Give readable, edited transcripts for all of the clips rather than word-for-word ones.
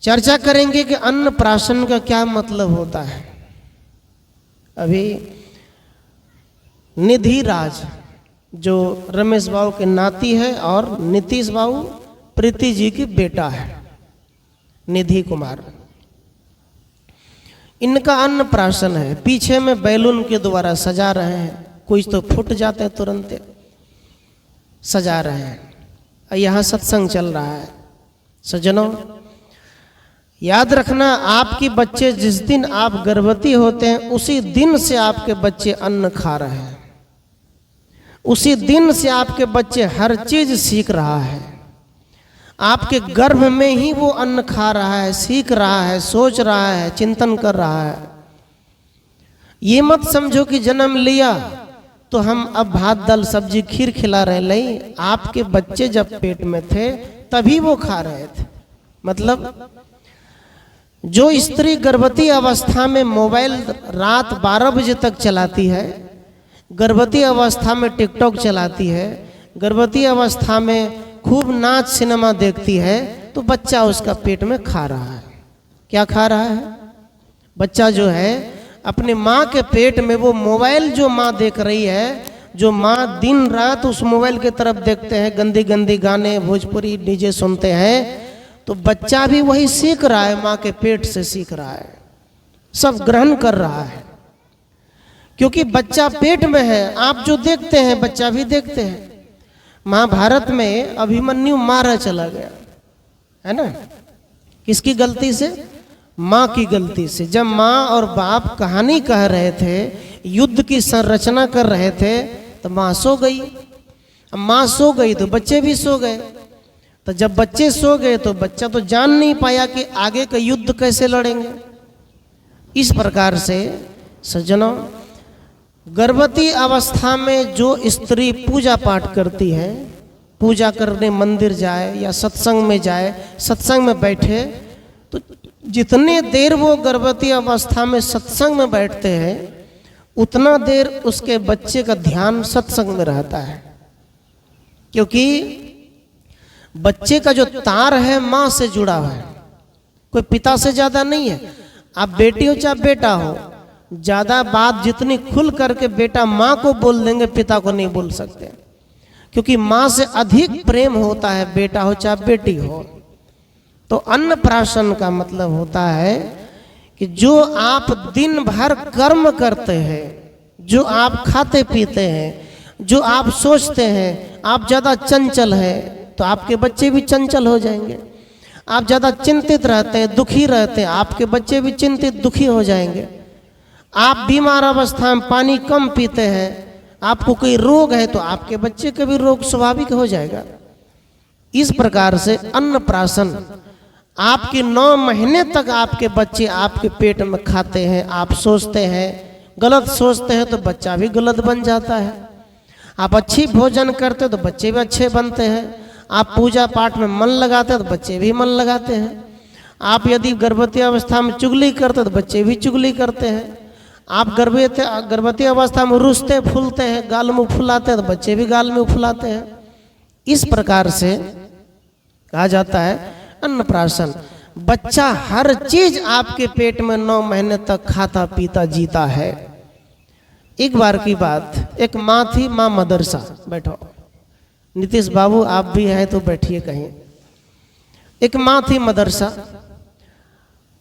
चर्चा करेंगे कि अन्नप्राशन का क्या मतलब होता है। अभी निधि राज जो रमेश बाबू के नाती है और नीतीश बाबू प्रीति जी की बेटा है, निधि कुमार, इनका अन्नप्राशन है। पीछे में बैलून के द्वारा सजा रहे हैं, कुछ तो फूट जाते हैं तुरंत, सजा रहे हैं। यहाँ सत्संग चल रहा है। सज्जनों, याद रखना, आपके बच्चे जिस दिन आप गर्भवती होते हैं उसी दिन से आपके बच्चे अन्न खा रहे हैं, उसी दिन से आपके बच्चे हर चीज सीख रहा है। आपके गर्भ में ही वो अन्न खा रहा है, सीख रहा है, सोच रहा है, चिंतन कर रहा है। ये मत समझो कि जन्म लिया तो हम अब भात दाल सब्जी खीर खिला रहे, नहीं। आपके बच्चे जब पेट में थे तभी वो खा रहे थे। मतलब जो स्त्री गर्भवती अवस्था में मोबाइल रात 12 बजे तक चलाती है, गर्भवती अवस्था में टिकटॉक चलाती है, गर्भवती अवस्था में खूब नाच सिनेमा देखती है, तो बच्चा उसका पेट में खा रहा है। क्या खा रहा है? बच्चा जो है अपने माँ के पेट में वो मोबाइल जो माँ देख रही है, जो माँ दिन रात उस मोबाइल की तरफ देखते हैं, गंदी गंदी गाने भोजपुरी डीजे सुनते हैं, तो बच्चा भी वही सीख रहा है, माँ के पेट से सीख रहा है, सब ग्रहण कर रहा है। क्योंकि बच्चा पेट में है, आप जो देखते हैं बच्चा भी देखते हैं। महाभारत में अभिमन्यु मारा चला गया है ना, किसकी गलती से? माँ की गलती से। जब माँ और बाप कहानी कह रहे थे, युद्ध की संरचना कर रहे थे, तो माँ सो गई। अब माँ सो गई तो बच्चे भी सो गए। तो जब बच्चे सो गए तो बच्चा तो जान नहीं पाया कि आगे का युद्ध कैसे लड़ेंगे। इस प्रकार से सज्जनों, गर्भवती अवस्था में जो स्त्री पूजा पाठ करती है, पूजा करने मंदिर जाए या सत्संग में जाए, सत्संग में बैठे, तो जितने देर वो गर्भवती अवस्था में सत्संग में बैठते हैं उतना देर उसके बच्चे का ध्यान सत्संग में रहता है। क्योंकि बच्चे का जो तार है माँ से जुड़ा हुआ है, कोई पिता से ज्यादा नहीं है। आप बेटी हो चाहे बेटा हो, ज्यादा बात जितनी खुल करके बेटा माँ को बोल देंगे, पिता को नहीं बोल सकते। क्योंकि माँ से अधिक प्रेम होता है, बेटा हो चाहे बेटी हो। तो अन्नप्राशन का मतलब होता है कि जो आप दिन भर कर्म करते हैं, जो आप खाते पीते हैं, जो आप सोचते हैं, आप ज्यादा चंचल हैं तो आपके बच्चे भी चंचल हो जाएंगे। आप ज्यादा चिंतित रहते हैं, दुखी रहते हैं, आपके बच्चे भी चिंतित दुखी हो जाएंगे। आप बीमार अवस्था में पानी कम पीते हैं, आपको कोई रोग है तो आपके बच्चे का भी रोग स्वाभाविक हो जाएगा। इस प्रकार से अन्नप्राशन, आपके 9 महीने तक आपके बच्चे आपके पेट में खाते हैं। आप सोचते हैं, गलत सोचते हैं तो बच्चा भी गलत बन जाता है। आप अच्छी भोजन करते तो बच्चे भी अच्छे बनते हैं। आप पूजा पाठ में मन लगाते हैं तो बच्चे भी मन लगाते हैं। आप यदि गर्भवती अवस्था में चुगली करते तो बच्चे भी चुगली करते हैं। आप गर्भवती अवस्था में रुसते फूलते हैं, गाल मुँह फुलाते हैं तो बच्चे भी गाल मुँह फुलाते हैं। इस प्रकार से कहा जाता है अन्नप्राशन। बच्चा हर चीज आपके पेट में 9 महीने तक खाता पीता जीता है। एक बार की बात, एक माँ थी, माँ मदरसा। बैठो नीतीश बाबू, आप भी हैं तो बैठिए कहीं। एक माँ थी मदरसा।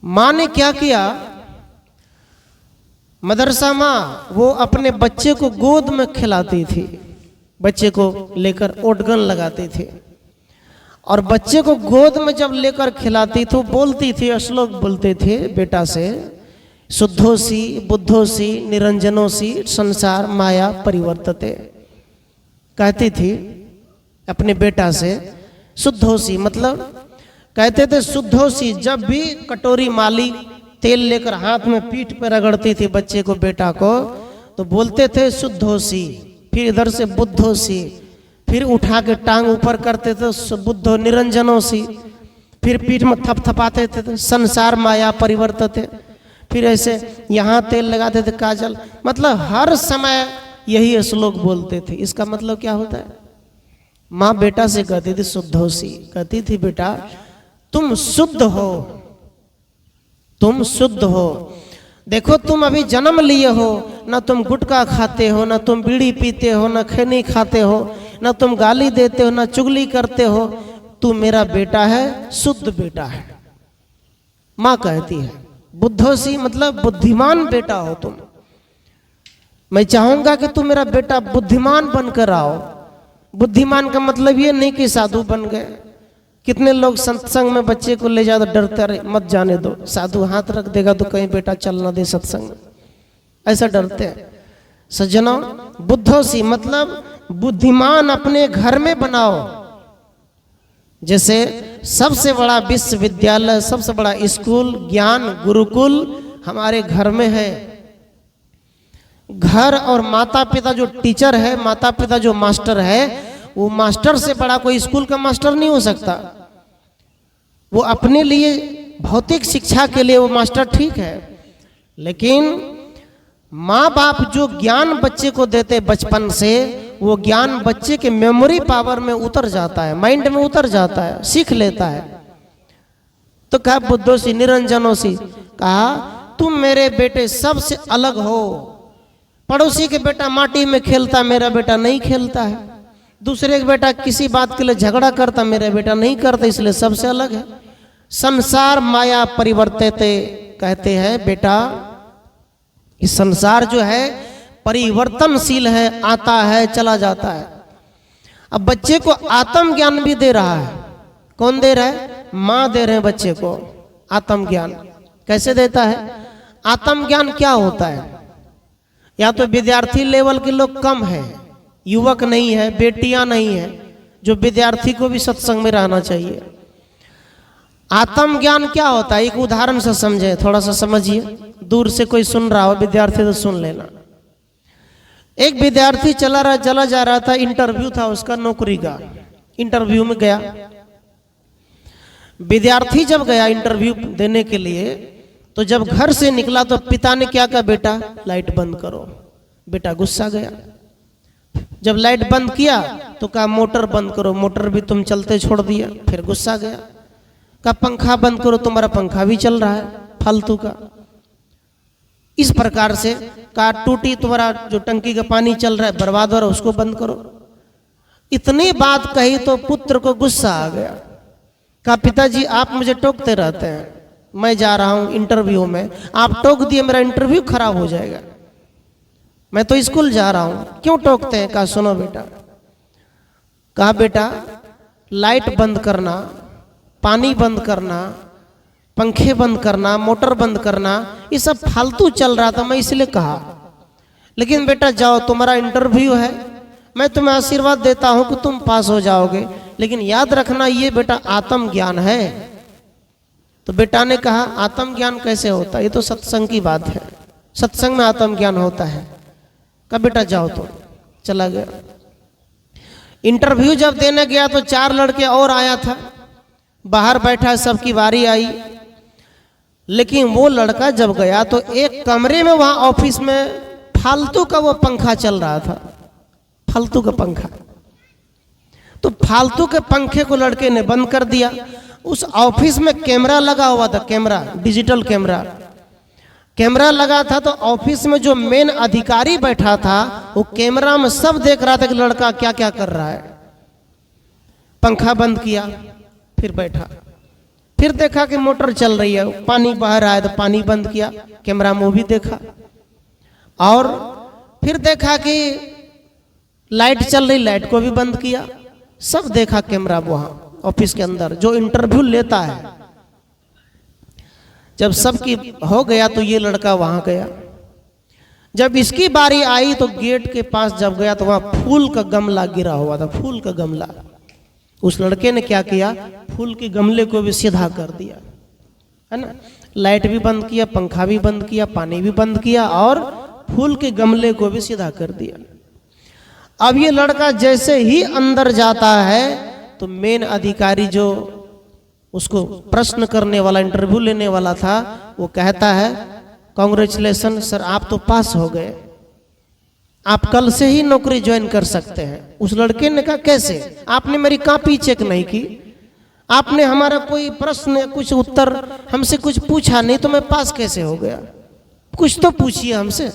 माँ ने क्या किया, मदरसा माँ वो अपने बच्चे को गोद में खिलाती थी, बच्चे को लेकर ओटगन लगाती थी, और बच्चे को गोद में जब लेकर खिलाती तो बोलती थी, श्लोक बोलते थे बेटा से, शुद्धोसी बुद्धोसी निरंजनोसी संसार माया परिवर्तते। कहती थी अपने बेटा से शुद्धोसी, मतलब कहते थे शुद्धोसी। जब भी कटोरी माली तेल लेकर हाथ में पीठ पर रगड़ती थी बच्चे को, बेटा को, तो बोलते थे शुद्धोसी। फिर इधर से बुद्धोसी, फिर उठा के टांग ऊपर करते थे बुद्धो निरंजनोसी, फिर पीठ में थपथपाते थे संसार माया परिवर्तते, फिर ऐसे यहाँ तेल लगाते थे काजल। मतलब हर समय यही श्लोक बोलते थे। इसका मतलब क्या होता है? माँ बेटा से कहती थी शुद्धोसी, कहती थी बेटा तुम शुद्ध हो, तुम शुद्ध हो। देखो तुम अभी जन्म लिए हो, ना तुम गुटखा खाते हो, ना तुम बीड़ी पीते हो, ना खैनी खाते हो, ना तुम गाली देते हो, ना चुगली करते हो। तू मेरा बेटा है, शुद्ध बेटा है। माँ कहती है बुद्धोसी मतलब बुद्धिमान बेटा हो तुम। मैं चाहूंगा कि तुम मेरा बेटा बुद्धिमान बनकर आओ। बुद्धिमान का मतलब ये नहीं कि साधु बन गए। कितने लोग सत्संग में बच्चे को ले जाओ तो डरते रहे, मत जाने दो, साधु हाथ रख देगा तो कहीं बेटा चल ना दे सत्संग में, ऐसा डरते हैं। सज्जनों, बुद्धोसी मतलब बुद्धिमान अपने घर में बनाओ। जैसे सबसे बड़ा विश्वविद्यालय, सबसे बड़ा स्कूल, ज्ञान गुरुकुल हमारे घर में है। घर और माता पिता जो टीचर है, माता पिता जो मास्टर है, वो मास्टर से बड़ा कोई स्कूल का मास्टर नहीं हो सकता। वो अपने लिए भौतिक शिक्षा के लिए वो मास्टर ठीक है, लेकिन माँ बाप जो ज्ञान बच्चे को देते बचपन से, वो ज्ञान बच्चे के मेमोरी पावर में उतर जाता है, माइंड में उतर जाता है, सीख लेता है। तो कहा बुद्धोसी निरंजनोसी, कहा तुम मेरे बेटे सबसे अलग हो। पड़ोसी के बेटा माटी में खेलता, मेरा बेटा नहीं खेलता है। दूसरे का बेटा किसी बात के लिए झगड़ा करता, मेरा बेटा नहीं करता, इसलिए सबसे अलग है। संसार माया परिवर्तिते, कहते हैं बेटा इस संसार जो है परिवर्तनशील है, आता है चला जाता है। अब बच्चे को आत्म ज्ञान भी दे रहा है। कौन दे रहा है? माँ दे रहे हैं बच्चे को आत्म ज्ञान। कैसे देता है? आत्म ज्ञान क्या होता है? या तो विद्यार्थी लेवल के लोग कम है, युवक नहीं है, बेटियां नहीं है, जो विद्यार्थी को भी सत्संग में रहना चाहिए। आत्म ज्ञान क्या होता है? एक उदाहरण से समझे, थोड़ा सा समझिए। दूर से कोई सुन रहा हो विद्यार्थी तो सुन लेना। एक विद्यार्थी चला जा रहा था, इंटरव्यू था उसका नौकरी का। इंटरव्यू में गया। विद्यार्थी जब गया इंटरव्यू देने के लिए, तो जब घर से निकला तो पिता ने क्या कहा? बेटा लाइट बंद करो। बेटा गुस्सा गया। जब लाइट बंद किया तो कहा मोटर बंद करो। मोटर भी तुम चलते छोड़ दिया। फिर गुस्सा गया। कहा पंखा बंद करो, तुम्हारा पंखा भी चल रहा है फालतू का। इस प्रकार से कहा टूटी, तुम्हारा जो टंकी का पानी चल रहा है बर्बाद हो रहा है, उसको बंद करो। इतनी बात कही तो पुत्र को गुस्सा आ गया। कहा पिताजी आप मुझे टोकते रहते हैं, मैं जा रहा हूं इंटरव्यू में, आप टोक दिए मेरा इंटरव्यू खराब हो जाएगा, मैं तो स्कूल जा रहा हूं, क्यों टोकते हैं? कहा सुनो बेटा, कहा बेटा लाइट बंद करना, पानी बंद करना, पंखे बंद करना, मोटर बंद करना, ये सब फालतू चल रहा था, मैं इसलिए कहा। लेकिन बेटा जाओ, तुम्हारा इंटरव्यू है, मैं तुम्हें आशीर्वाद देता हूं कि तुम पास हो जाओगे, लेकिन याद रखना ये बेटा आत्म ज्ञान है। तो बेटा ने कहा आत्म ज्ञान कैसे होता है? ये तो सत्संग की बात है, सत्संग में आत्म ज्ञान होता है। कहा बेटा जाओ। तो चला गया। इंटरव्यू जब देने गया तो 4 लड़के और आया था, बाहर बैठा, सबकी बारी आई। लेकिन वो लड़का जब गया तो एक कमरे में वहां ऑफिस में फालतू का वो पंखा चल रहा था, फालतू का पंखा। तो फालतू के पंखे को लड़के ने बंद कर दिया। उस ऑफिस में कैमरा लगा हुआ था, कैमरा, डिजिटल कैमरा, कैमरा लगा था। तो ऑफिस में जो मेन अधिकारी बैठा था वो कैमरा में सब देख रहा था कि लड़का क्या क्या कर रहा है। पंखा बंद किया, फिर बैठा, फिर देखा कि मोटर चल रही है, पानी बह रहा है तो पानी बंद किया, कैमरा में वो भी देखा। और फिर देखा कि लाइट चल रही, लाइट को भी बंद किया, सब देखा कैमरा वहां ऑफिस के अंदर जो इंटरव्यू लेता है। जब सबकी हो गया तो ये लड़का वहां गया। जब इसकी बारी आई तो गेट के पास जब गया तो वहां फूल का गमला गिरा हुआ था, फूल का गमला। उस लड़के ने क्या किया? फूल के गमले को भी सीधा कर दिया, है ना। लाइट भी बंद किया, पंखा भी बंद किया, पानी भी बंद किया और फूल के गमले को भी सीधा कर दिया। अब ये लड़का जैसे ही अंदर जाता है तो मेन अधिकारी जो उसको प्रश्न करने वाला, इंटरव्यू लेने वाला था, वो कहता है कांग्रेचुलेशन सर, आप तो पास हो गए, आप कल से ही नौकरी ज्वाइन कर सकते हैं। उस लड़के ने कहा कैसे? आपने मेरी कॉपी चेक नहीं की, आपने हमारा कोई प्रश्न कुछ उत्तर हमसे कुछ पूछा नहीं तो मैं पास कैसे हो गया? कुछ तो पूछिए हमसे।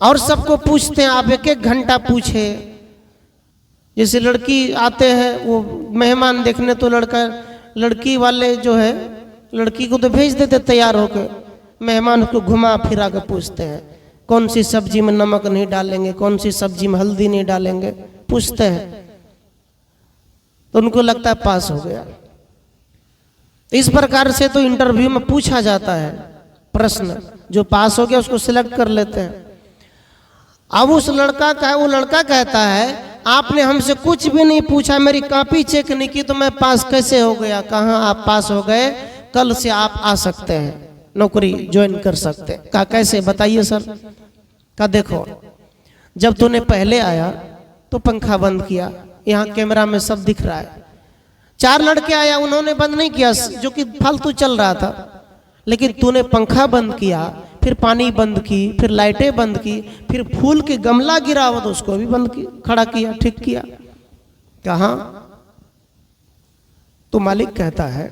और सबको पूछते हैं, आप एक एक घंटा पूछे। जैसे लड़की आते हैं वो मेहमान देखने, तो लड़की वाले जो है लड़की को तो भेज देते तैयार होकर, मेहमान को घुमा फिरा कर पूछते हैं कौन सी सब्जी में नमक नहीं डालेंगे, कौन सी सब्जी में हल्दी नहीं डालेंगे, पूछते हैं। तो उनको लगता है पास हो गया। इस प्रकार से तो इंटरव्यू में पूछा जाता है प्रश्न, जो पास हो गया उसको सिलेक्ट कर लेते हैं। अब वो लड़का कहता है आपने हमसे कुछ भी नहीं पूछा, मेरी कॉपी चेक नहीं की तो मैं पास कैसे हो गया? कहाँ आप पास हो गए? कल से आप आ सकते हैं, नौकरी ज्वाइन कर सकते हैं। कहा कैसे बताइए सर? कहा देखो, जब तूने पहले आया तो पंखा बंद किया, यहाँ कैमरा में सब दिख रहा है। 4 लड़के आया, उन्होंने बंद नहीं किया, जो कि फालतू चल रहा था, लेकिन तूने पंखा बंद किया, फिर पानी बंद की, फिर लाइटें बंद की, फिर फूल के गमला गिरा हुआ तो उसको भी बंद की, खड़ा किया, ठीक किया। कहा तो मालिक कहता है,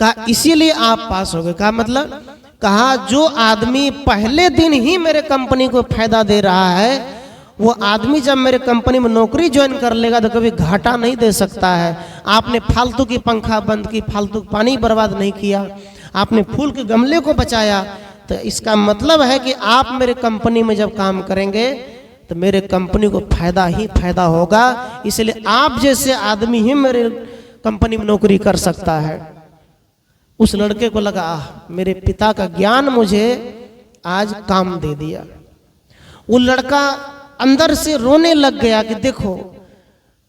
कहा इसीलिए आप पास हो गए। कहा मतलब? कहा जो आदमी पहले दिन ही मेरे कंपनी को फायदा दे रहा है, वो आदमी जब मेरे कंपनी में नौकरी ज्वाइन कर लेगा तो कभी घाटा नहीं दे सकता है। आपने फालतू की पंखा बंद की, फालतू पानी बर्बाद नहीं किया, आपने फूल के गमले को बचाया, तो इसका मतलब है कि आप मेरे कंपनी में जब काम करेंगे तो मेरे कंपनी को फायदा ही फायदा होगा। इसलिए आप जैसे आदमी ही मेरे कंपनी में नौकरी कर सकता है। उस लड़के को लगा मेरे पिता का ज्ञान मुझे आज काम दे दिया। वो लड़का अंदर से रोने लग गया कि देखो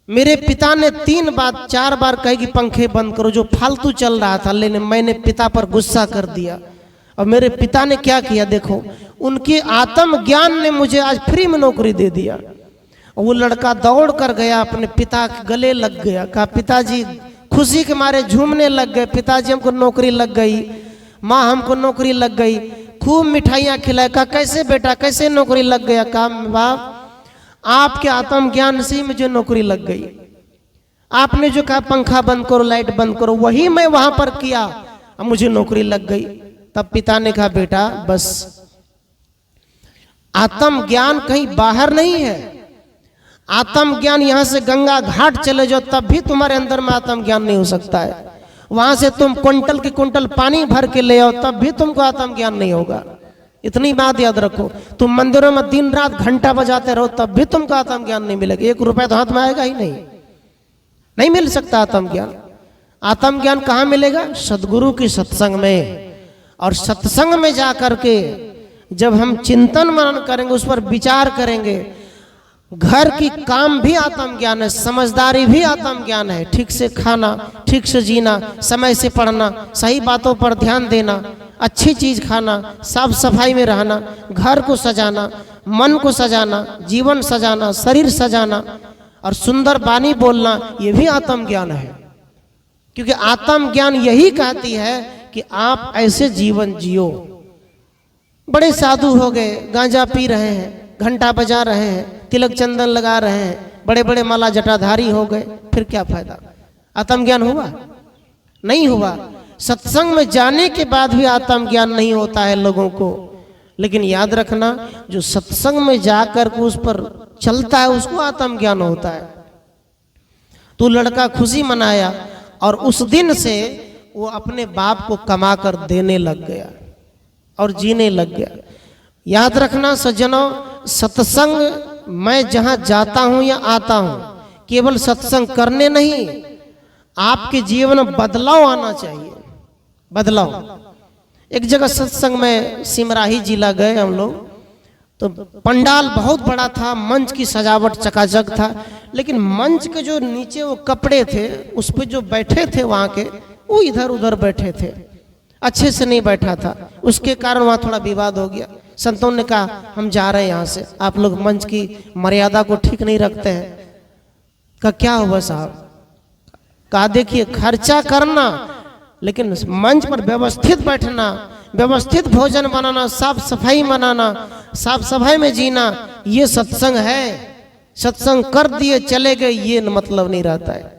मेरे पिता ने 3 बार 4 बार कहे कि पंखे बंद करो, जो फालतू चल रहा था, लेकिन मैंने पिता पर गुस्सा कर दिया। और मेरे पिता ने क्या किया देखो, उनके आत्म ज्ञान ने मुझे आज फ्री में नौकरी दे दिया। और वो लड़का दौड़ कर गया, अपने पिता के गले लग गया, कहा पिताजी, खुशी के मारे झूमने लग गए, पिताजी हमको नौकरी लग गई, माँ हमको नौकरी लग गई, खूब मिठाइयाँ खिलाए। कहा कैसे बेटा, कैसे नौकरी लग गया? कहा बाप, आपके आत्म ज्ञान से मुझे नौकरी लग गई। आपने जो कहा पंखा बंद करो, लाइट बंद करो, वही मैं वहां पर किया, अब मुझे नौकरी लग गई। तब पिता ने कहा बेटा बस, आत्म ज्ञान कहीं बाहर नहीं है। आत्म ज्ञान यहां से गंगा घाट चले जाओ तब भी तुम्हारे अंदर में आत्म ज्ञान नहीं हो सकता है। वहां से तुम क्विंटल के क्विंटल पानी भर के ले आओ तब भी तुमको आत्म ज्ञान नहीं होगा। इतनी बात याद रखो। तुम मंदिरों में दिन रात घंटा बजाते रहो तब भी तुमको आत्म ज्ञान नहीं मिलेगा। 1 रुपया तो हाथ में आएगा ही नहीं मिल सकता आत्म ज्ञान। आत्म ज्ञान कहाँ मिलेगा? सदगुरु की सत्संग में। और सत्संग में जा करके जब हम चिंतन मनन करेंगे, उस पर विचार करेंगे, घर की काम भी आत्म ज्ञान है, समझदारी भी आत्म ज्ञान है, ठीक से खाना, ठीक से जीना, समय से पढ़ना, सही बातों पर ध्यान देना, अच्छी चीज खाना, साफ सफाई में रहना, घर को सजाना, मन को सजाना, जीवन सजाना, शरीर सजाना और सुंदर वाणी बोलना, ये भी आत्म ज्ञान है। क्योंकि आत्म ज्ञान यही कहती है कि आप ऐसे जीवन जियो। बड़े साधु हो गए, गांजा पी रहे हैं, घंटा बजा रहे हैं, तिलक चंदन लगा रहे हैं, बड़े बड़े माला जटाधारी हो गए, फिर क्या फायदा? आत्म ज्ञान हुआ? नहीं हुआ। सत्संग में जाने के बाद भी आत्म ज्ञान नहीं होता है लोगों को। लेकिन याद रखना, जो सत्संग में जाकर के उस पर चलता है उसको आत्म ज्ञान होता है। तो लड़का खुशी मनाया और उस दिन से वो अपने बाप को कमा कर देने लग गया और जीने लग गया। याद रखना सज्जनों, सत्संग मैं जहां जाता हूं या आता हूं, केवल सत्संग करने नहीं, आपके जीवन में बदलाव आना चाहिए। बदलाव। एक जगह सत्संग में सिमराही जिला गए हम लोग, तो पंडाल बहुत बड़ा था, मंच की सजावट चकाचक था, लेकिन मंच के जो नीचे वो कपड़े थे उस पर जो बैठे थे वहां के, वो इधर उधर बैठे थे, अच्छे से नहीं बैठा था। उसके कारण वहां थोड़ा विवाद हो गया। संतों ने कहा हम जा रहे हैं यहाँ से, आप लोग मंच की मर्यादा को ठीक नहीं रखते हैं। कहा क्या हुआ साहब? कहा देखिए, खर्चा करना लेकिन मंच पर व्यवस्थित बैठना, व्यवस्थित भोजन बनाना, साफ सफाई मनाना, साफ सफाई में जीना, ये सत्संग है। सत्संग कर दिए चले गए ये मतलब नहीं रहता है।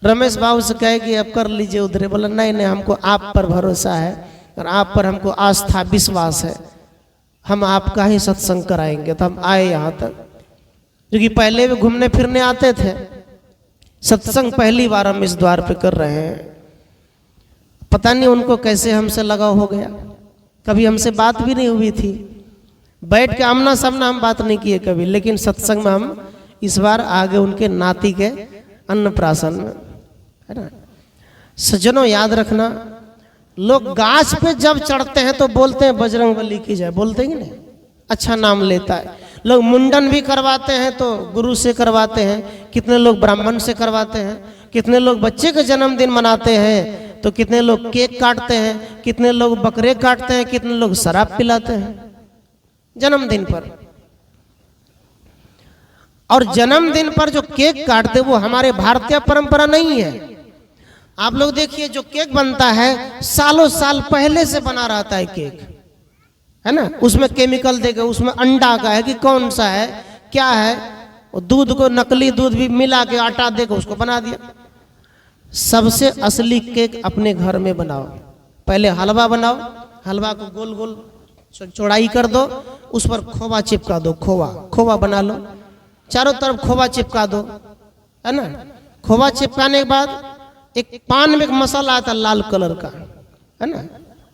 रमेश बाबू से कहे कि अब कर लीजिए उधरे, बोला नहीं नहीं हमको आप पर भरोसा है और आप पर हमको आस्था विश्वास है, हम आपका ही सत्संग कराएंगे। तो हम आए यहाँ तक, क्योंकि पहले भी घूमने फिरने आते थे, सत्संग पहली बार हम इस द्वार पे कर रहे हैं। पता नहीं उनको कैसे हमसे लगाव हो गया, कभी हमसे बात भी नहीं हुई थी, बैठ के आमना सामना हम बात नहीं किए कभी, लेकिन सत्संग में हम इस बार आगे उनके नाती के अन्नप्राशन में, है ना। सज्जनों याद रखना, लोग गाछ पे जब चढ़ते हैं तो बोलते हैं बजरंगबली की जय, बोलते हैं कि नहीं, अच्छा नाम लेता है। लोग मुंडन भी करवाते हैं तो गुरु से करवाते हैं, कितने लोग ब्राह्मण से करवाते हैं, कितने लोग बच्चे का जन्मदिन मनाते हैं तो कितने लोग केक काटते हैं, कितने लोग बकरे काटते हैं, कितने लोग शराब पिलाते हैं जन्मदिन पर। और जन्मदिन पर जो केक काटते वो हमारे भारतीय परंपरा नहीं है। आप लोग देखिए जो केक बनता है सालों साल पहले से बना रहता है केक, है ना, उसमें केमिकल देगा, उसमें अंडा का है कि कौन सा है क्या है, वो दूध को नकली दूध भी मिला के आटा देकर उसको बना दिया। सबसे असली केक अपने घर में बनाओ, पहले हलवा बनाओ, हलवा को गोल गोल चौड़ाई कर दो, उस पर खोवा चिपका दो, खोवा बना लो, चारों तरफ खोवा चिपका दो, है ना। खोवा चिपकाने के बाद एक पान में एक मसाला आता है लाल कलर का, है ना,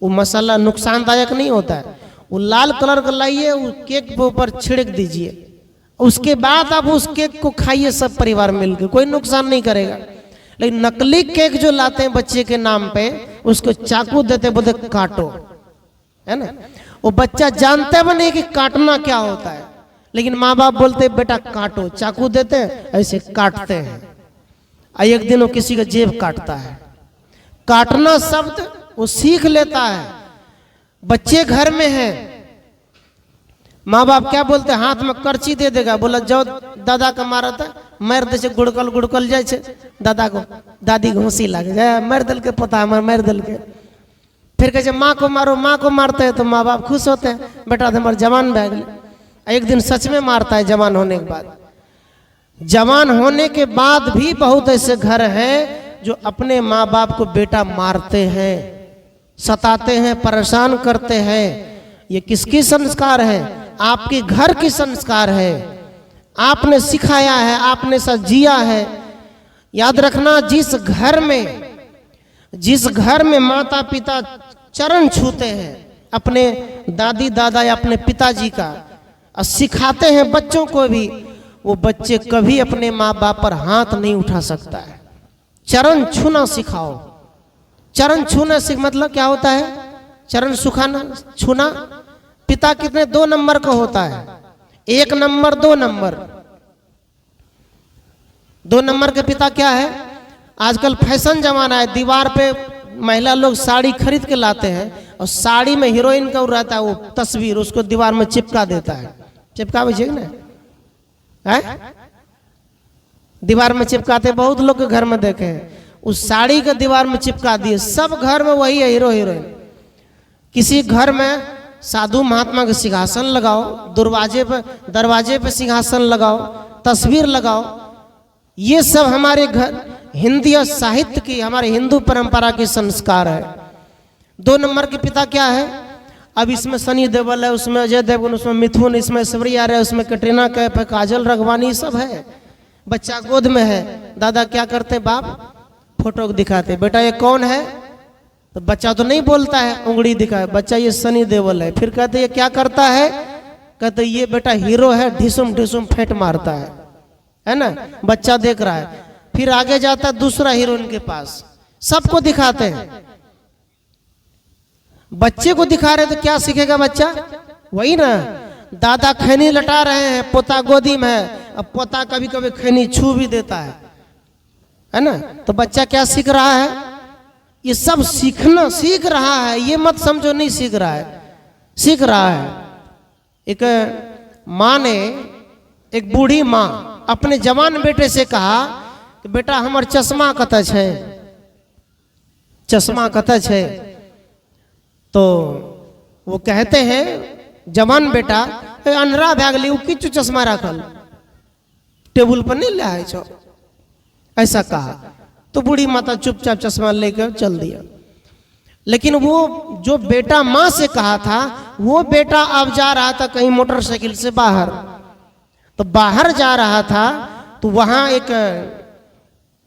वो मसाला नुकसानदायक नहीं होता है, वो लाल कलर का लाइए, वो केक के ऊपर छिड़क दीजिए, उसके बाद आप उस केक को खाइए सब परिवार मिलकर, कोई नुकसान नहीं करेगा। लेकिन नकली केक जो लाते हैं बच्चे के नाम पे, उसको चाकू देते बोलते काटो, है ना, वो बच्चा जानते भी नहीं कि काटना क्या होता है, लेकिन माँ बाप बोलते बेटा काटो, चाकू देते हैं ऐसे काटते हैं। एक दिन वो किसी का जेब काटता है, काटना शब्द वो सीख लेता है। बच्चे घर में हैं, माँ बाप क्या बोलते हैं, हाथ में करची दे देगा, बोला जाओ दादा का मारा था मार दे, गुड़कल गुड़कल जाए दादा को, दादी घोंसी लगे जाए मार दल के पता मार दल के, फिर कहे माँ को मारो, माँ को मारते हैं तो माँ बाप खुश होते हैं, बेटा हमारे जवान बह गए। एक दिन सच में मारता है जवान होने के बाद। जवान होने के बाद भी बहुत ऐसे घर हैं जो अपने माँ बाप को बेटा मारते हैं, सताते हैं, परेशान करते हैं। ये किसकी संस्कार है? आपके घर की संस्कार है, आपने सिखाया है, आपने साथ जिया है। याद रखना, जिस घर में माता पिता चरण छूते हैं अपने दादी दादा या अपने पिताजी का और सिखाते हैं बच्चों को भी, वो बच्चे कभी अपने माँ बाप पर हाथ नहीं उठा सकता है। चरण छूना सिखाओ। चरण छूना मतलब क्या होता है? चरण सुखाना, छूना। पिता कितने 2 नंबर का होता है, 1 नंबर 2 नंबर। 2 नंबर के पिता क्या है? आजकल फैशन जमाना है, दीवार पे महिला लोग साड़ी खरीद के लाते हैं और साड़ी में हीरोइन का रहता है वो तस्वीर, उसको दीवार में चिपका देता है। चिपका बचे ना है, दीवार में चिपकाते, बहुत लोग के घर में देखे हैं। उस साड़ी के दीवार में चिपका दिए, सब घर में वही है हीरो हीरोइन। किसी घर में साधु महात्मा का सिंहासन लगाओ, दरवाजे पे सिंहासन लगाओ, तस्वीर लगाओ। ये सब हमारे घर हिंदी और साहित्य की, हमारे हिंदू परंपरा की संस्कार है। 2 नंबर के पिता क्या है? अब इसमें सनी देओल है, उसमें अजय देवगन, उसमें मिथुन, इसमें ऐश्वर्या राय, उसमें कैटरीना कैफ है, काजल रघवानी, सब है। बच्चा गोद में है, दादा क्या करते, बाप फोटो दिखाते, बेटा ये कौन है? तो बच्चा तो नहीं बोलता है, उंगली दिखाए, बच्चा ये सनी देओल है। फिर कहते ये क्या करता है? कहते ये बेटा हीरो है, ढिसुम ढिसुम फेंट मारता है ना। बच्चा देख रहा है, फिर आगे जाता है दूसरा हीरोइन के पास, सबको दिखाते हैं। बच्चे को दिखा रहे तो क्या सीखेगा बच्चा? वही ना, दादा खैनी लटा रहे हैं, पोता गोदी में है, अब पोता कभी कभी खैनी छू भी देता है ना। तो बच्चा क्या सीख रहा है? ये सब सीख रहा है, ये मत समझो नहीं सीख रहा है, सीख रहा है। एक माँ ने, एक बूढ़ी माँ अपने जवान बेटे से कहा कि बेटा हमार चश्मा कतच है, चश्मा कतच है। तो वो कहते हैं जवान बेटा अंधरा भै गली, किच्चू चश्मा रखल टेबुल पर नहीं ले आए छो, ऐसा कहा। तो बूढ़ी माता चुपचाप चश्मा लेकर चल दिया। लेकिन वो जो बेटा माँ से कहा था, वो बेटा अब जा रहा था कहीं मोटरसाइकिल से बाहर। तो बाहर जा रहा था तो वहां एक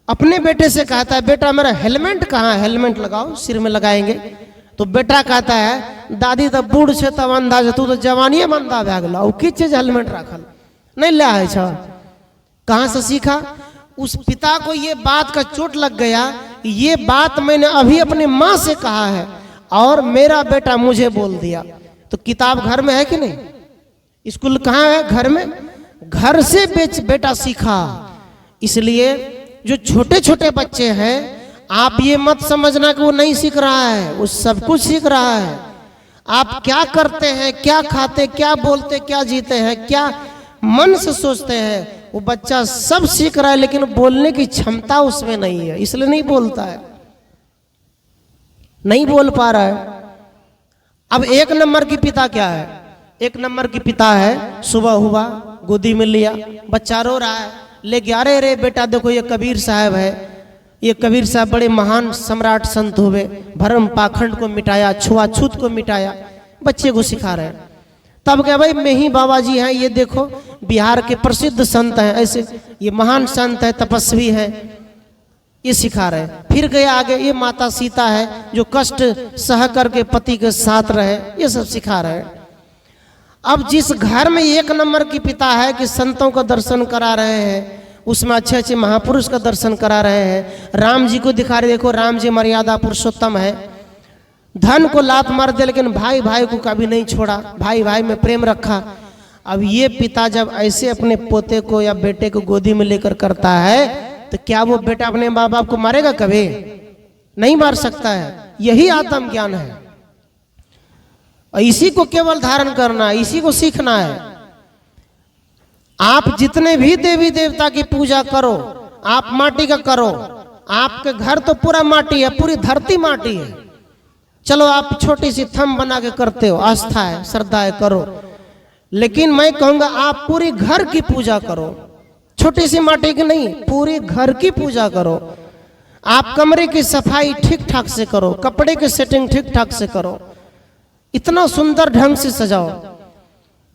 अपने बेटे से कहता है, बेटा मेरा हेलमेट कहाँ है, हेलमेट लगाओ, सिर में लगाएंगे। तो बेटा कहता है, दादी तो बूढ़ छे तब अंधा तू तो जवानी में अंधा भै गला, किस चीज हेलमेट रखल नहीं ले आए छ। कहाँ से सीखा? उस पिता को ये बात का चोट लग गया, ये बात मैंने अभी अपने माँ से कहा है और मेरा बेटा मुझे बोल दिया। तो किताब घर में है कि नहीं? स्कूल कहाँ है? घर में। घर से बेटा सीखा। इसलिए जो छोटे छोटे बच्चे हैं, आप ये मत समझना कि वो नहीं सीख रहा है, वो सब कुछ सीख रहा है। आप क्या करते हैं, क्या खाते, क्या बोलते, क्या जीते हैं, क्या मन से सोचते हैं, वो बच्चा सब सीख रहा है, लेकिन बोलने की क्षमता उसमें नहीं है, इसलिए नहीं बोलता है, नहीं बोल पा रहा है। अब एक नंबर की पिता क्या है? एक नंबर की पिता है, सुबह हुआ गोदी में लिया, बच्चा रो रहा है, लेके अरे रे बेटा देखो ये कबीर साहब है, ये कबीर साहब बड़े महान सम्राट संत हुए, भरम पाखंड को मिटाया, छुआछूत को मिटाया, बच्चे को सिखा रहे हैं। तब क्या भाई मैं ही बाबा जी हैं, ये देखो बिहार के प्रसिद्ध संत हैं, ऐसे ये महान संत है, तपस्वी है, ये सिखा रहे हैं। फिर गए आगे, ये माता सीता है जो कष्ट सह करके पति के साथ रहे, ये सब सिखा रहे हैं। अब जिस घर में एक नंबर की पिता है कि संतों का दर्शन करा रहे हैं, उसमें अच्छे अच्छे महापुरुष का दर्शन करा रहे हैं, राम जी को दिखा रहे, देखो राम जी मर्यादा पुरुषोत्तम है, धन को लात मार दे लेकिन भाई भाई को कभी नहीं छोड़ा, भाई भाई में प्रेम रखा। अब ये पिता जब ऐसे अपने पोते को या बेटे को गोदी में लेकर करता है, तो क्या वो बेटा अपने माँ बाप को मारेगा? कभी नहीं मार सकता है। यही आत्मज्ञान है, इसी को केवल धारण करना है, इसी को सीखना है। आप जितने भी देवी देवता की पूजा करो, आप माटी का करो, आपके घर तो पूरा माटी है, पूरी धरती माटी है, चलो आप छोटी सी थंब बना के करते हो, आस्था है, श्रद्धा है, करो। लेकिन मैं कहूंगा आप पूरी घर की पूजा करो, छोटी सी माटी की नहीं, पूरी घर की पूजा करो। आप कमरे की सफाई ठीक ठाक से करो, कपड़े की सेटिंग ठीक ठाक से करो, इतना सुंदर ढंग से सजाओ।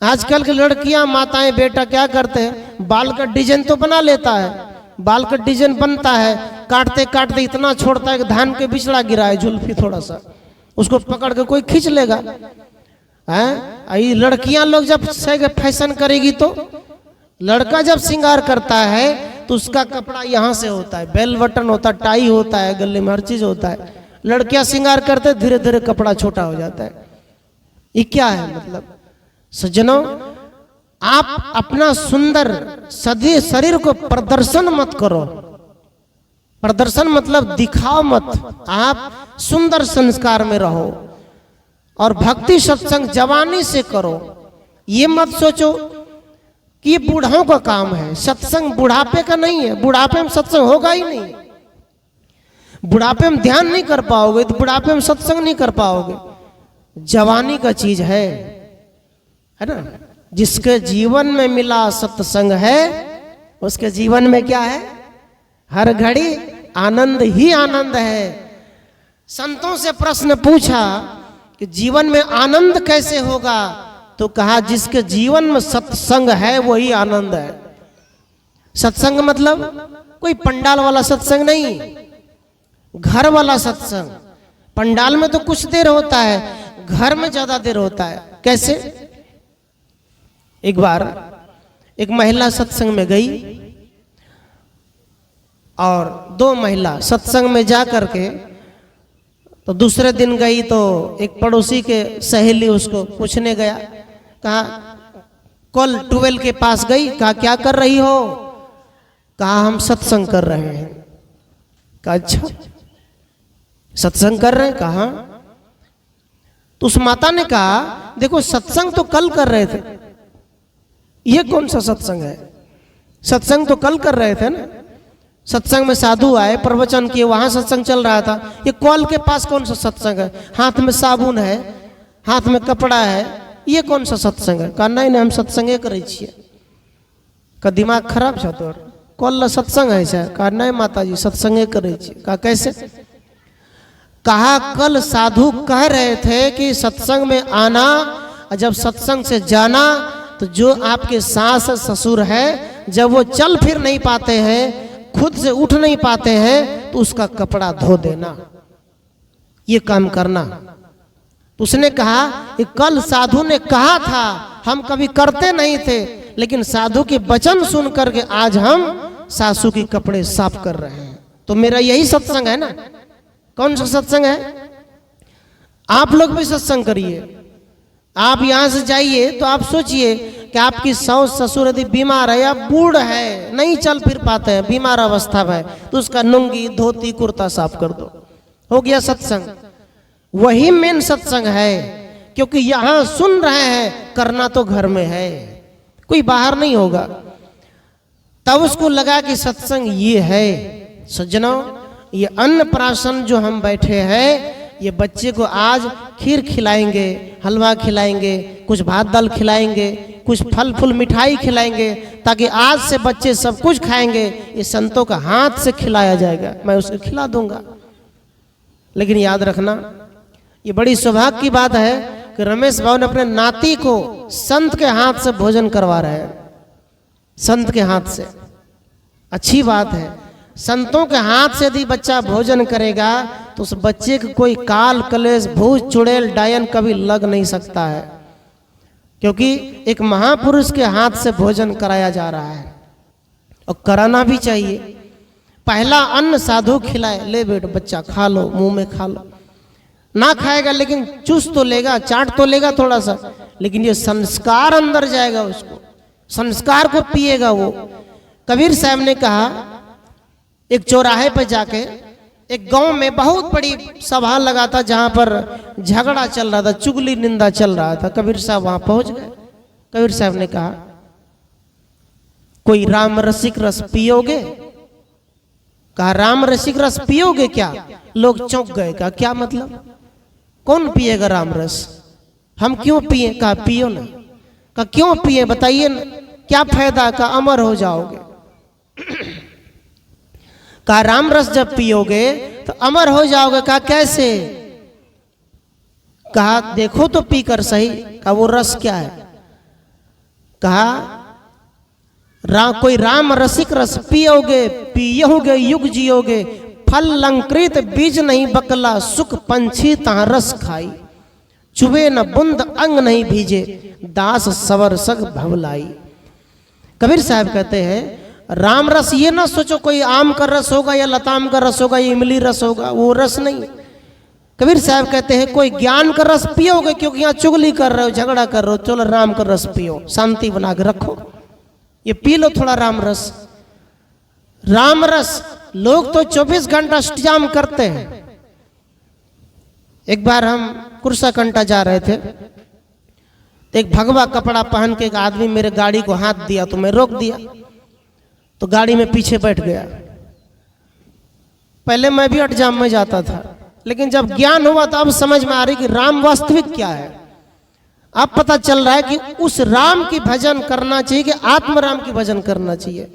आजकल की लड़कियां, माताएं, बेटा क्या करते हैं, बाल का डिजाइन तो बना लेता है, बाल का डिजाइन बनता है, काटते काटते इतना छोड़ता है कि धान के बिछड़ा गिरा है, जुल्फी थोड़ा सा, उसको पकड़ के कोई खींच लेगा। ये लड़कियां लोग जब फैशन करेगी, तो लड़का जब श्रृंगार करता है तो उसका कपड़ा यहाँ से होता है, बेल बटन होता है, टाई होता है, गले में हर चीज होता है। लड़कियां श्रृंगार करते धीरे धीरे कपड़ा छोटा हो जाता है। ये क्या है? मतलब सज्जनों, आप अपना सुंदर सदी शरीर को प्रदर्शन मत करो, प्रदर्शन मतलब दिखाओ मत, आप सुंदर संस्कार में रहो और भक्ति सत्संग जवानी से करो। ये मत सोचो कि ये बूढ़ों का काम है, सत्संग बुढ़ापे का नहीं है, बुढ़ापे में सत्संग होगा ही नहीं, बुढ़ापे में ध्यान नहीं कर पाओगे तो बुढ़ापे में सत्संग नहीं कर पाओगे। जवानी का चीज है ना। जिसके जीवन में मिला सत्संग है, उसके जीवन में क्या है? हर घड़ी आनंद ही आनंद है। संतों से प्रश्न पूछा कि जीवन में आनंद कैसे होगा, तो कहा जिसके जीवन में सत्संग है वही आनंद है। सत्संग मतलब कोई पंडाल वाला सत्संग नहीं, घर वाला सत्संग। पंडाल में तो कुछ देर होता है, घर में ज्यादा देर होता है। कैसे? एक बार एक महिला सत्संग में गई और दो महिला सत्संग में जा करके तो दूसरे दिन गई तो एक पड़ोसी के सहेली उसको पूछने गया, कहा कल 12 के पास गई, कहा क्या कर रही हो? कहा हम सत्संग कर रहे हैं। कहा अच्छा सत्संग कर रहे हैं? कहा। तो उस माता ने कहा देखो सत्संग तो कल कर रहे थे, ये कौन सा सत्संग है? सत्संग तो कल कर रहे थे ना, सत्संग में साधु आए, प्रवचन किए, वहां सत्संग चल रहा था। ये कॉल के पास कौन सा सत्संग है? हाथ में साबुन है, हाथ में कपड़ा है, ये कौन सा सत्संग है? कहा नहीं हम सत्संगे करे छिए। का दिमाग खराब छ तोर? कौन सत्संग है से? कहा नहीं माता जी सत्संगे करे छिए। कहा कैसे? कहा कल साधु कह रहे थे कि सत्संग में आना और जब सत्संग से जाना तो जो आपके सास ससुर है जब वो चल फिर नहीं पाते हैं, खुद से उठ नहीं पाते हैं, तो उसका कपड़ा धो देना, ये काम करना। तो उसने कहा कि कल साधु ने कहा था, हम कभी करते नहीं थे, लेकिन साधु के वचन सुन करके आज हम सासू के कपड़े साफ कर रहे हैं। तो मेरा यही सत्संग है ना। कौन सा सत्संग है? आप लोग भी सत्संग करिए। आप यहां से जाइए तो आप सोचिए कि आपकी सास ससुर यदि बीमार है या बूढ़ है, नहीं चल फिर पाते हैं, बीमार अवस्था में, तो उसका लुंगी धोती कुर्ता साफ कर दो, हो गया सत्संग। वही मेन सत्संग है, क्योंकि यहां सुन रहे हैं, करना तो घर में है, कोई बाहर नहीं होगा। तब उसको लगा कि सत्संग ये है। सज्जनों, ये अन्नप्राशन जो हम बैठे हैं, ये बच्चे को आज खीर खिलाएंगे, हलवा खिलाएंगे, कुछ भात दाल खिलाएंगे, कुछ फल फूल मिठाई खिलाएंगे, ताकि आज से बच्चे सब कुछ खाएंगे। ये संतों का हाथ से खिलाया जाएगा, मैं उसको खिला दूंगा। लेकिन याद रखना, ये बड़ी सौभाग्य की बात है कि रमेश बाबू ने अपने नाती को संत के हाथ से भोजन करवा रहे हैं। संत के हाथ से अच्छी बात है। संतों के हाथ से यदि बच्चा भोजन करेगा तो उस बच्चे को कोई काल कलेश भूत चुड़ैल डायन कभी लग नहीं सकता है, क्योंकि एक महापुरुष के हाथ से भोजन कराया जा रहा है और कराना भी चाहिए। पहला अन्न साधु खिलाए, ले बेटा बच्चा खा लो, मुंह में खा लो। ना खाएगा लेकिन चूस तो लेगा, चाट तो लेगा थोड़ा सा, लेकिन ये संस्कार अंदर जाएगा, उसको संस्कार को पिएगा वो। कबीर साहब ने कहा, एक चौराहे पे जाके एक गांव में बहुत बड़ी सभा लगा था, जहां पर झगड़ा चल रहा था, चुगली निंदा चल रहा था। कबीर साहब वहां पहुंच गए। कबीर साहब ने कहा, कोई राम रसिक रस पियोगे? कहा राम रसिक रस पियोगे क्या? लोग चौंक गए। कहा क्या मतलब, कौन पिएगा राम रस? हम क्यों पिए? कहा पियो ना। कहा क्यों पिए बताइए ना, क्या फायदा? का अमर हो जाओगे। कहा राम रस जब पियोगे तो अमर हो जाओगे। कहा कैसे? कहा देखो तो पीकर सही। कहा वो रस क्या है? कहा कोई राम रसिक रस पियोगे, पियोगे युग जियोगे, फल लंकृत बीज नहीं बकला, सुख पंछी तहाँ रस खाई, चुबे न बुंद अंग नहीं भीजे, दास सवर सग भवलाई। कबीर साहब कहते हैं, राम रस ये ना सोचो कोई आम का रस होगा या लताम का रस होगा या इमली रस होगा, वो रस नहीं। कबीर साहब कहते हैं कोई ज्ञान का रस पियोगे, क्योंकि यहाँ चुगली कर रहे हो, झगड़ा कर रहे हो, चलो राम का रस पियो, शांति बना के रखो, ये पी लो थोड़ा राम रस। राम रस लोग तो 24 घंटा अष्टजाम करते हैं। एक बार हम कुर्साकंटा जा रहे थे, तो एक भगवा कपड़ा पहन के एक आदमी मेरे गाड़ी को हाथ दिया, तो मैं रोक दिया, तो गाड़ी में पीछे बैठ गया। पहले मैं भी अष्टजाम में जाता था, लेकिन जब ज्ञान हुआ तो अब समझ में आ रही कि राम वास्तविक क्या है। अब पता चल रहा है कि उस राम की भजन करना चाहिए कि आत्म राम की भजन करना चाहिए।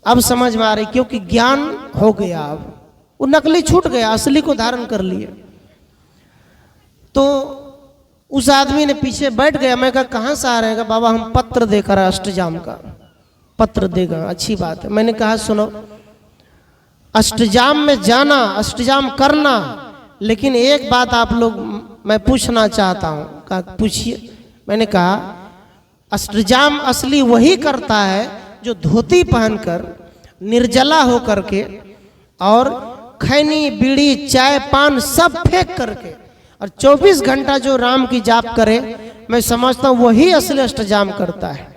अब समझ में आ रही, क्योंकि ज्ञान हो गया, अब वो नकली छूट गया, असली को धारण कर लिए। तो उस आदमी ने पीछे बैठ गया। मैं कहा कहाँ से आ रहे हैं? बाबा हम पत्र देकर अष्टजाम का पत्र देगा। अच्छी बात है। मैंने कहा सुनो, अष्टजाम में जाना, अष्टजाम करना, लेकिन एक बात आप लोग मैं पूछना चाहता हूँ। कहा पूछिए। मैंने कहा अष्टजाम असली वही करता है जो धोती पहनकर निर्जला होकर के और खैनी बीड़ी चाय पान सब फेंक करके और 24 घंटा जो राम की जाप करे, मैं समझता हूँ वही असली अष्टजाम करता है।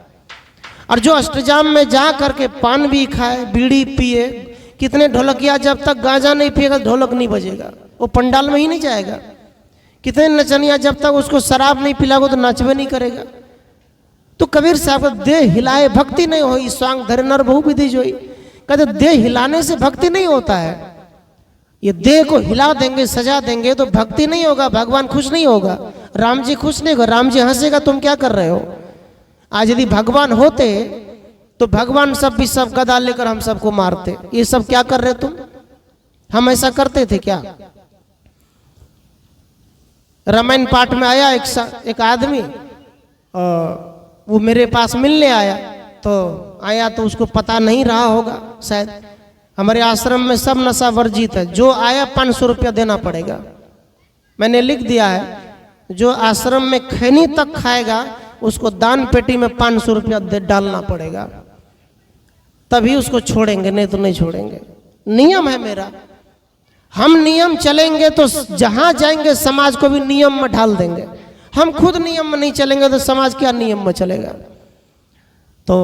और जो अष्टजाम में जा करके पान भी खाए, बीड़ी पिए, कितने ढोलकिया जब तक गांजा नहीं पिएगा ढोलक नहीं बजेगा, वो पंडाल में ही नहीं जाएगा। कितने नचनिया जब तक उसको शराब नहीं पिलाओगे तो नाचबे नहीं करेगा। तो कबीर साहब का देह हिलाए भक्ति नहीं होई, स्वांग धरे नर बहु विधि जोई। कहते देह हिलाने से भक्ति नहीं होता है। ये देह को हिला देंगे, सजा देंगे तो भक्ति नहीं होगा, भगवान खुश नहीं होगा। राम जी खुश नहीं हो, राम जी हंसेगा तुम क्या कर रहे हो। आज यदि भगवान होते तो भगवान सब भी सब गदा लेकर हम सबको मारते। ये सब क्या कर रहे तुम, हम ऐसा करते थे क्या। रामायण पाठ में आया एक आदमी, वो मेरे पास मिलने आया, तो उसको पता नहीं रहा होगा शायद, हमारे आश्रम में सब नशा वर्जित है, जो आया 500 रुपया देना पड़ेगा। मैंने लिख दिया है, जो आश्रम में खैनी तक खाएगा उसको दान पेटी में 500 रुपया डालना पड़ेगा, तभी उसको छोड़ेंगे, नहीं तो नहीं छोड़ेंगे। नियम है मेरा, हम नियम चलेंगे तो जहां जाएंगे समाज को भी नियम में ढाल देंगे। हम खुद नियम में नहीं चलेंगे तो समाज क्या नियम में चलेगा। तो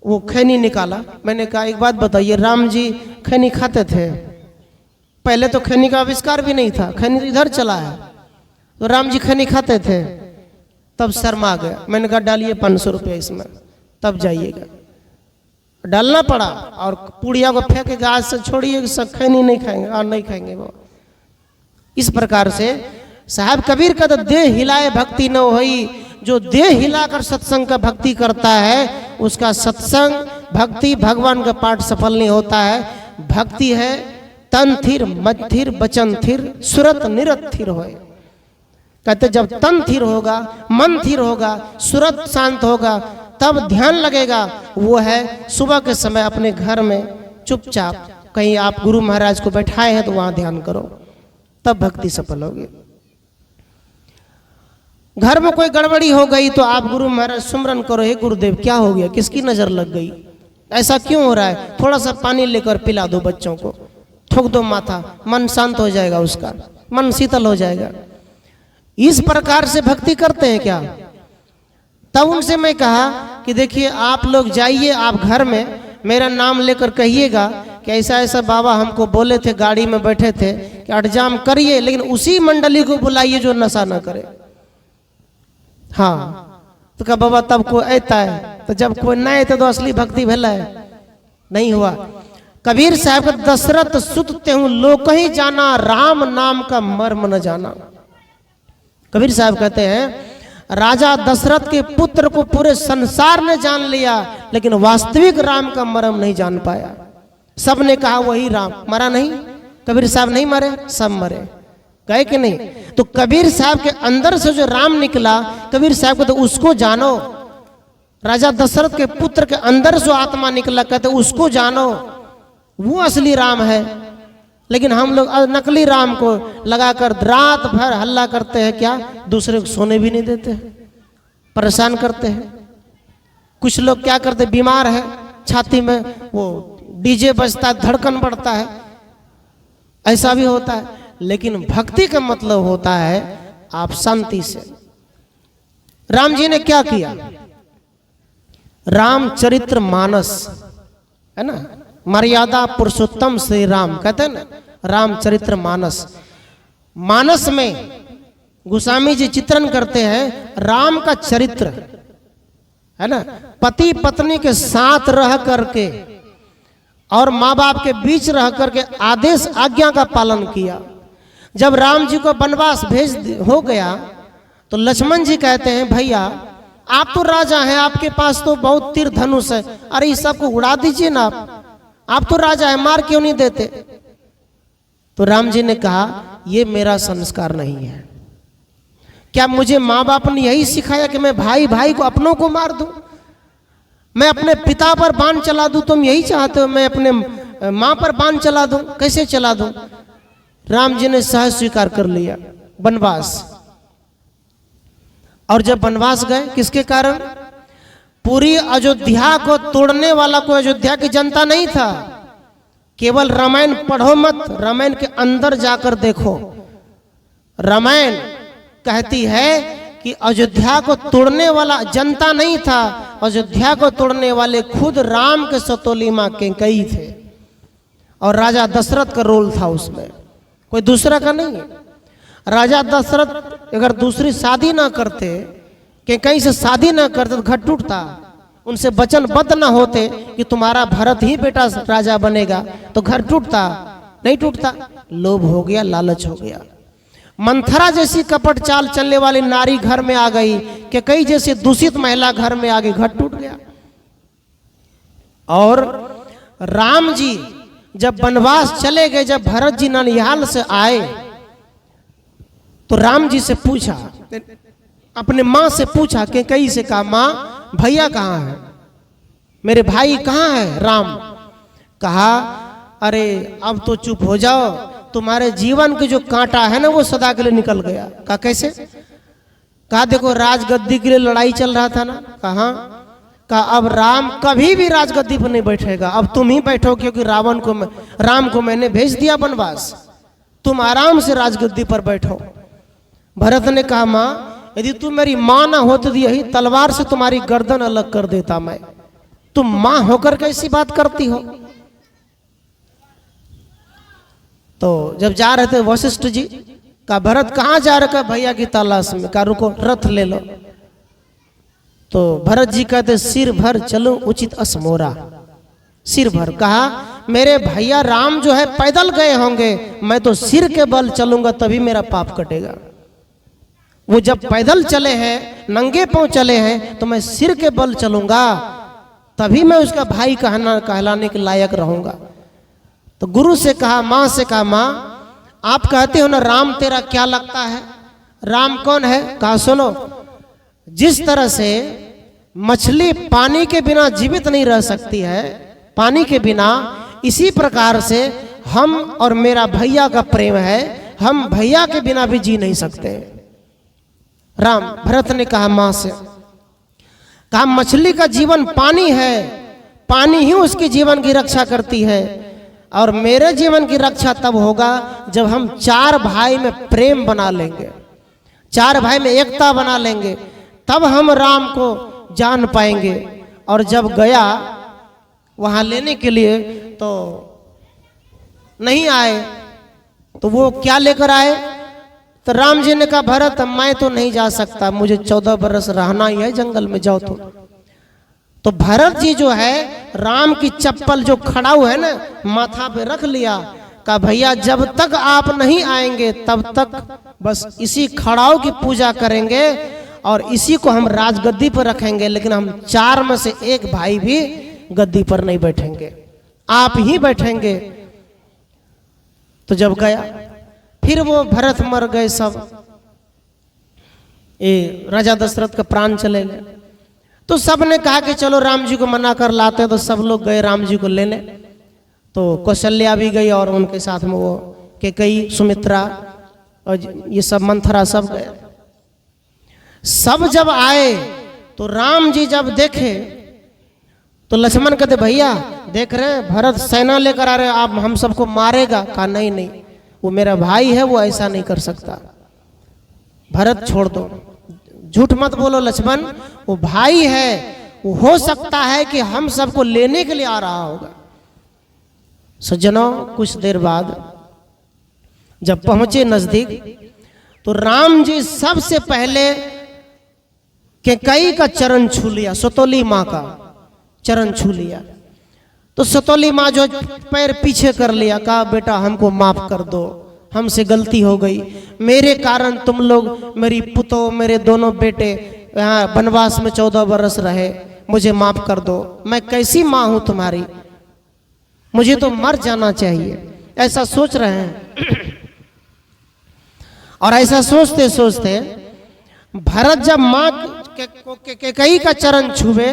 वो खैनी निकाला, मैंने कहा एक बात बताइए, राम जी खैनी खाते थे? पहले तो खैनी का आविष्कार भी नहीं था, खैनी तो इधर चला है, तो राम जी खैनी खाते थे। तब शर्मा गया, मैंने कहा डालिए 500 रुपया इसमें, तब जाइएगा। डालना पड़ा और पुड़िया को फेंकेगा, आज से छोड़िए, सब खैनी नहीं खाएंगे और नहीं खाएंगे वो। इस प्रकार से साहब कबीर का तो देह हिलाए भक्ति न होई, जो देह हिलाकर सत्संग का भक्ति करता है उसका सत्संग भक्ति भगवान का पाठ सफल नहीं होता है। भक्ति है तन थिर मत थिर बचन थिर सुरत निरत थिर होए। कहते जब तन थिर होगा, मन थिर होगा, सुरत शांत होगा, तब ध्यान लगेगा। वो है सुबह के समय अपने घर में चुपचाप, कहीं आप गुरु महाराज को बैठाए हैं तो वहां ध्यान करो, तब भक्ति सफल होगी। घर में कोई गड़बड़ी हो गई तो आप गुरु महाराज सुमरन करो, हे गुरुदेव क्या हो गया, किसकी नजर लग गई, ऐसा क्यों हो रहा है, थोड़ा सा पानी लेकर पिला दो बच्चों को, ठोक दो माथा, मन शांत हो जाएगा, उसका मन शीतल हो जाएगा। इस प्रकार से भक्ति करते हैं क्या। तब उनसे मैं कहा कि देखिए आप लोग जाइए, आप घर में मेरा नाम लेकर कहिएगा कि ऐसा ऐसा बाबा हमको बोले थे, गाड़ी में बैठे थे कि अठजाम करिए, लेकिन उसी मंडली को बुलाइए जो नशा ना करे। हाँ तो कहा बाबा तब कोई ऐता है, तो जब कोई ना आते तो असली भक्ति भला है, नहीं हुआ। कबीर साहब का दशरथ सुत तेहु लोक ही जाना, राम नाम का मर्म न जाना। कबीर साहब कहते हैं राजा दशरथ के पुत्र को पूरे संसार ने जान लिया, लेकिन वास्तविक राम का मर्म नहीं जान पाया। सबने कहा वही राम, मरा नहीं, कबीर साहब नहीं मरे, सब मरे, गए कि नहीं। तो कबीर साहब के अंदर से जो राम निकला, कबीर साहब को तो उसको जानो। राजा दशरथ के पुत्र के अंदर जो आत्मा निकला, कहते उसको जानो, वो असली राम है। लेकिन हम लोग नकली राम को लगाकर रात भर हल्ला करते हैं, क्या दूसरे को सोने भी नहीं देते हैं, परेशान करते हैं। कुछ लोग क्या करते, बीमार है, छाती में वो डीजे बजता है, धड़कन बढ़ता है, ऐसा भी होता है। लेकिन भक्ति का मतलब होता है आप शांति से। राम जी ने क्या किया, रामचरित्र मानस है ना, मर्यादा पुरुषोत्तम श्री राम कहते हैं ना, रामचरित्र मानस। मानस में गोस्वामी जी चित्रण करते हैं राम का चरित्र, है ना, पति पत्नी के साथ रह करके और माँ बाप के बीच रह करके आदेश आज्ञा का पालन किया। जब राम जी को वनवास भेज हो गया तो लक्ष्मण जी कहते हैं भैया आप तो राजा हैं, आपके पास तो बहुत तीर धनुष है, अरे इस सबको उड़ा दीजिए ना, आप तो राजा है, मार क्यों नहीं देते। तो राम जी ने कहा ये मेरा संस्कार नहीं है। क्या मुझे माँ बाप ने यही सिखाया कि मैं भाई भाई को अपनों को मार दूं, मैं अपने पिता पर बाण चला दूं, तुम यही चाहते हो मैं अपने माँ पर बाण चला दूं, कैसे चला दूं। राम जी ने सहज स्वीकार कर लिया वनवास। और जब वनवास गए किसके कारण, पूरी अयोध्या को तोड़ने वाला कोई अयोध्या की जनता नहीं था। केवल रामायण पढ़ो मत, रामायण के अंदर जाकर देखो। रामायण कहती है कि अयोध्या को तोड़ने वाला जनता नहीं था, अयोध्या को तोड़ने वाले खुद राम के सतोली मां कैकेयी थे, और राजा दशरथ का रोल था उसमें, कोई दूसरा का नहीं। राजा दशरथ अगर दूसरी शादी ना करते, कैकेयी से शादी ना करते तो घर टूटता, उनसे वचनबद्ध ना होते कि तुम्हारा भरत ही बेटा राजा बनेगा, तो घर टूटता नहीं टूटता। लोभ हो गया, लालच हो गया। मंथरा जैसी कपट चाल चलने वाली नारी घर में आ गई, कि कई जैसी दूषित महिला घर में आ गई, घर टूट गया। और राम जी जब वनवास चले गए, जब भरत जी ननिहाल से आए, तो राम जी से पूछा, अपने माँ से पूछा कि कई से कहा, माँ भैया कहाँ है, मेरे भाई कहाँ है। राम कहा, अरे अब तो चुप हो जाओ, तुम्हारे जीवन के जो कांटा है ना वो सदा के लिए निकल गया। कहा कैसे? कहा देखो राजगद्दी के लिए लड़ाई चल रहा था ना। कहा अब राम कभी भी राजगद्दी पर नहीं बैठेगा, अब तुम ही बैठो, क्योंकि राम को मैंने भेज दिया वनवास, तुम आराम से राजगद्दी पर बैठो। भरत ने कहा, माँ यदि तुम मेरी माँ ना होती तो यही तलवार से तुम्हारी गर्दन अलग कर देता मैं, तुम माँ होकर कैसी बात करती हो। तो जब जा रहे थे वशिष्ठ जी, कहा भरत कहाँ जा रहे? कहा भैया की तलाश में। कहा रुको रथ ले लो। तो भरत जी कहते सिर भर चलो उचित असमोरा, सिर भर। कहा मेरे भैया राम जो है पैदल गए होंगे, मैं तो सिर के बल चलूंगा तभी मेरा पाप कटेगा। वो जब पैदल चले हैं, नंगे पांव चले हैं, तो मैं सिर के बल चलूंगा तभी मैं उसका भाई कहलाने के लायक रहूंगा। तो गुरु से कहा, माँ से कहा, माँ आप कहते हो ना राम तेरा क्या लगता है, राम कौन है? कहा सुनो, जिस तरह से मछली पानी के बिना जीवित नहीं रह सकती है, पानी के बिना, इसी प्रकार से हम और मेरा भैया का प्रेम है, हम भैया के बिना भी जी नहीं सकते। राम भरत ने कहा माँ से, कहा मछली का जीवन पानी है, पानी ही उसके जीवन की रक्षा करती है, और मेरे जीवन की रक्षा तब होगा जब हम चार भाई में प्रेम बना लेंगे, चार भाई में एकता बना लेंगे, तब हम राम को जान पाएंगे। और जब गया वहां लेने के लिए तो नहीं आए, तो वो क्या लेकर आए? तो राम जी ने कहा भरत मैं तो नहीं जा सकता, मुझे 14 बरस रहना ही है जंगल में, जाओ तुम। तो भरत जी जो है राम की चप्पल जो खड़ाऊ है ना माथा पे रख लिया, कहा भैया जब तक आप नहीं आएंगे तब तक बस इसी खड़ाऊ की पूजा करेंगे और इसी को हम राजगद्दी पर रखेंगे, लेकिन हम चार में से एक भाई भी गद्दी पर नहीं बैठेंगे, आप ही बैठेंगे। तो जब गया फिर वो भरत मर गए सब, ये राजा दशरथ का प्राण चले गए। तो सब ने कहा कि चलो राम जी को मना कर लाते, तो सब लोग गए राम जी को लेने। तो कौशल्या भी गई और उनके साथ में वो कैकेयी, सुमित्रा और ये सब मंथरा सब गए। सब जब आए तो राम जी जब देखे तो लक्ष्मण कहते भैया देख रहे हैं भरत सेना लेकर आ रहे, आप हम सबको मारेगा। कहा नहीं नहीं, वो मेरा भाई है, वो ऐसा नहीं कर सकता, भरत छोड़ दो, झूठ मत बोलो लक्ष्मण, वो भाई है, वो हो सकता है कि हम सबको लेने के लिए आ रहा होगा। सज्जनों कुछ देर बाद जब पहुंचे नजदीक तो राम जी सबसे पहले कैकेयी का चरण छू लिया, सतोली माँ का चरण छू लिया। तो सतोली माँ जो पैर पीछे कर लिया, कहा बेटा हमको माफ कर दो, हमसे गलती हो गई, मेरे कारण तुम लोग, मेरी पुतो, मेरे दोनों बेटे यहाँ वनवास में 14 बरस रहे, मुझे माफ कर दो, मैं कैसी माँ हूँ तुम्हारी, मुझे तो मर जाना चाहिए, ऐसा सोच रहे हैं। और ऐसा सोचते सोचते भरत जब माँ कैकेयी का चरण छुए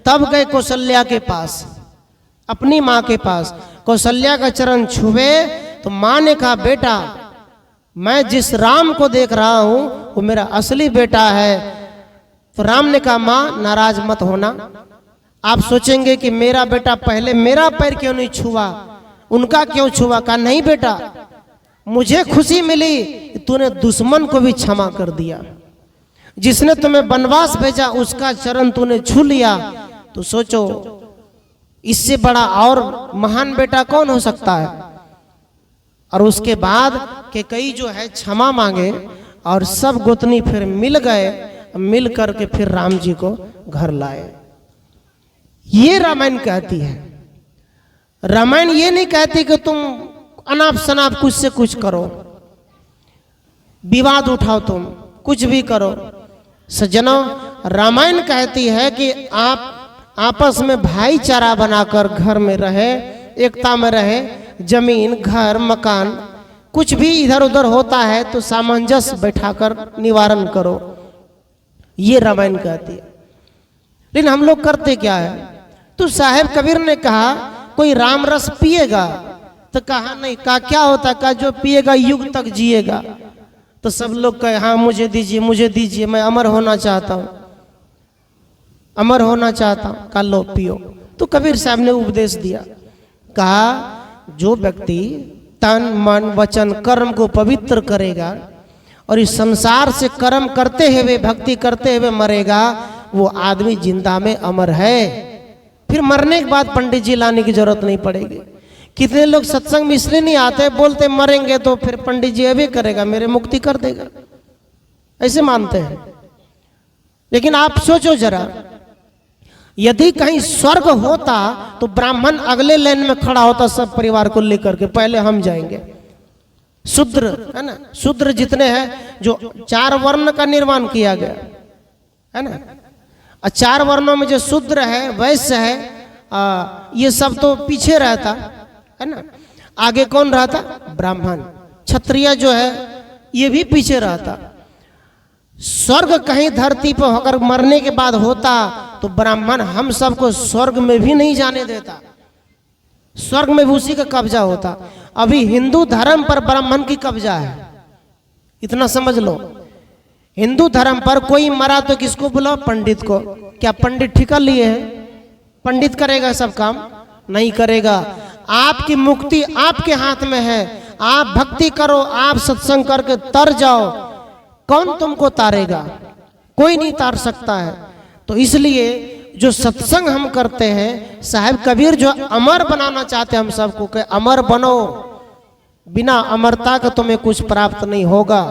तब गए कौशल्या के पास, अपनी माँ के पास। कौशल्या का चरण छुए तो माँ ने कहा बेटा मैं जिस राम को देख रहा हूं वो मेरा असली बेटा है। तो राम ने कहा माँ नाराज मत होना, आप सोचेंगे कि मेरा बेटा पहले मेरा पैर क्यों नहीं छुआ, उनका क्यों छुआ। कहा नहीं बेटा, मुझे खुशी मिली कि तूने दुश्मन को भी क्षमा कर दिया, जिसने तुम्हें वनवास भेजा उसका चरण तूने छू लिया, तो सोचो इससे बड़ा और महान बेटा कौन हो सकता है। और उसके बाद कैकेयी जो है क्षमा मांगे और सब गोतनी फिर मिल गए, मिल करके फिर राम जी को घर लाए। ये रामायण कहती है। रामायण ये नहीं कहती कि तुम अनाप शनाप कुछ से कुछ करो, विवाद उठाओ, तुम कुछ भी करो। सज्जनों, रामायण कहती है कि आप आपस में भाईचारा बनाकर घर में रहे, एकता में रहे। जमीन, घर, मकान कुछ भी इधर उधर होता है तो सामंजस्य बैठाकर निवारण करो, ये रामायण कहती है। लेकिन हम लोग करते क्या है? तो साहेब कबीर ने कहा कोई राम रस पिएगा, तो कहा नहीं। कहा क्या होता? कहा जो पिएगा युग तक जिएगा। तो सब लोग कहे हाँ मुझे दीजिए, मुझे दीजिए, मैं अमर होना चाहता हूँ, अमर होना चाहता हूँ। कहा लो पियो। तो कबीर साहब ने उपदेश दिया, कहा जो व्यक्ति तन मन वचन कर्म को पवित्र करेगा और इस संसार से कर्म करते हुए भक्ति करते हुए मरेगा, वो आदमी जिंदा में अमर है। फिर मरने के बाद पंडित जी लाने की जरूरत नहीं पड़ेगी। कितने लोग सत्संग में इसलिए नहीं आते, बोलते मरेंगे तो फिर पंडित जी अभी करेगा, मेरे मुक्ति कर देगा, ऐसे मानते हैं। लेकिन आप सोचो जरा, यदि कहीं स्वर्ग होता तो ब्राह्मण अगले लाइन में खड़ा होता सब परिवार को लेकर के, पहले हम जाएंगे। शूद्र है ना, शूद्र जितने हैं, जो 4 वर्ण का निर्माण किया गया है ना, 4 वर्णों में जो शूद्र है, वैश्य है, ये सब तो पीछे रहता है ना। आगे कौन रहता? ब्राह्मण। क्षत्रिय जो है ये भी पीछे रहता। स्वर्ग कहीं धरती पर होकर मरने के बाद होता तो ब्राह्मण हम सबको स्वर्ग में भी नहीं जाने देता, स्वर्ग में भी उसी का कब्जा होता। अभी हिंदू धर्म पर ब्राह्मण की कब्जा है, इतना समझ लो। हिंदू धर्म पर कोई मरा तो किसको बुलाओ? पंडित को। क्या पंडित ठिका लिए हैं? पंडित करेगा सब काम? नहीं करेगा। आपकी मुक्ति आपके हाथ में है। आप भक्ति करो, आप सत्संग करके तर जाओ, कौन तुमको तारेगा? कोई नहीं तार सकता है। तो इसलिए जो सत्संग हम करते हैं, साहब कबीर जो अमर बनाना चाहते हैं हम सबको, कि अमर बनो, बिना अमरता का तुम्हें कुछ प्राप्त नहीं होगा।